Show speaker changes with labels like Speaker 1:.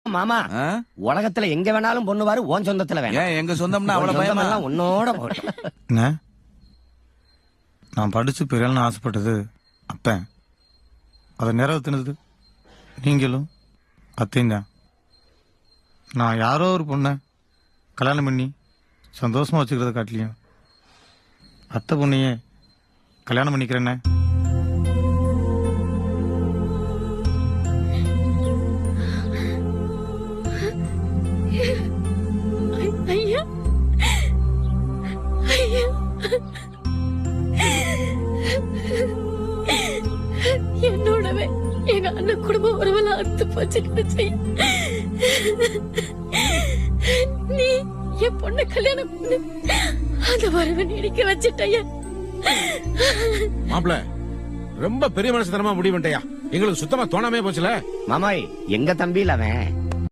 Speaker 1: மாமா உலகத்துல எங்க வேணாலும் பொண்ணுவாரு ஓன் சொந்தத்துல வேணும்.
Speaker 2: எங்க சொந்தம்னா அவ்வளவு பயமா?
Speaker 1: உன்னோட போட்டோம்.
Speaker 3: என்ன நான் படிச்சு பெரியல்னு ஆசைப்பட்டது அப்பன், அதை நிறைவேற்றினது நீங்களும் அத்தையும் தான். நான் யாரோ ஒரு பொண்ணை கல்யாணம் பண்ணி சந்தோஷமா வச்சுக்கிறத காட்டிலையும் அத்தை பொண்ணையே கல்யாணம் பண்ணிக்கிறேன்னே.
Speaker 4: ஐயா ஐயா, என்னோடவே எங்க அண்ணன் குடும்பம் ஒருவளை அத்து போச்சுக்கிட்டு. நீ என் பொண்ணு கல்யாணம் பண்ணு, அந்த வரவை நீடிக்க வச்சுட்டயா.
Speaker 5: மாப்பிள ரொம்ப பெரிய மனசுத்தனமா முடிவு பண்ணிட்டயா, எங்களுக்கு சுத்தமா தோணாமே போச்சுல.
Speaker 1: மாமாய் எங்க தம்பியில் அவன்